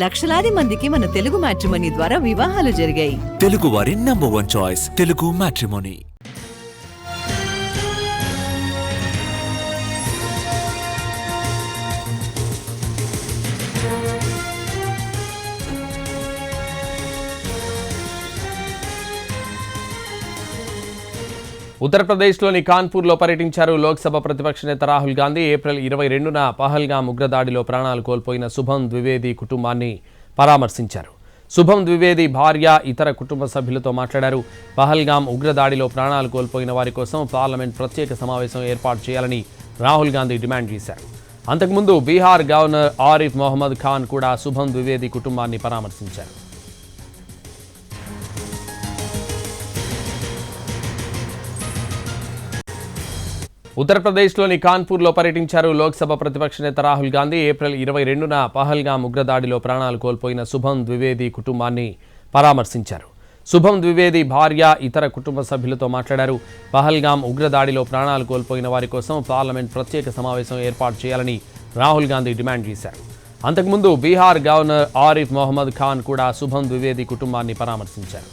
లక్షలాది మందికి మన తెలుగు మ్యాట్రిమోనీ ద్వారా వివాహాలు జరిగాయి. తెలుగు వారి నంబర్ 1 చాయిస్ తెలుగు మ్యాట్రిమోనీ. ఉత్తరప్రదేశ్లోని కాన్పూర్లో పర్యటించారు లోక్సభ ప్రతిపక్ష నేత రాహుల్ గాంధీ. ఏప్రిల్ 22న పహల్గామ్ ఉగ్రదాడిలో ప్రాణాలు కోల్పోయిన శుభం ద్వివేది కుటుంబాన్ని పరామర్శించారు. శుభం ద్వివేది భార్య, ఇతర కుటుంబ సభ్యులతో మాట్లాడారు. పహల్గామ్ ఉగ్రదాడిలో ప్రాణాలు కోల్పోయిన వారి కోసం పార్లమెంట్ ప్రత్యేక సమావేశం ఏర్పాటు చేయాలని రాహుల్ గాంధీ డిమాండ్ చేశారు. అంతకుముందు బీహార్ గవర్నర్ ఆరిఫ్ మొహమ్మద్ ఖాన్ కూడా శుభం ద్వివేది కుటుంబాన్ని పరామర్శించారు. ఉత్తరప్రదేశ్లోని కాన్పూర్లో పర్యటించారు లోక్సభ ప్రతిపక్ష నేత రాహుల్ గాంధీ. ఏప్రిల్ 22న పహల్గామ్ ఉగ్రదాడిలో ప్రాణాలు కోల్పోయిన శుభం ద్వివేది కుటుంబాన్ని పరామర్శించారు. శుభం ద్వివేది భార్య, ఇతర కుటుంబ సభ్యులతో మాట్లాడారు. పహల్గామ్ ఉగ్రదాడిలో ప్రాణాలు కోల్పోయిన వారి కోసం పార్లమెంట్ ప్రత్యేక సమావేశం ఏర్పాటు చేయాలని రాహుల్ గాంధీ డిమాండ్ చేశారు. అంతకుముందు బీహార్ గవర్నర్ ఆరిఫ్ మొహమ్మద్ ఖాన్ కూడా శుభం ద్వివేది కుటుంబాన్ని పరామర్శించారు.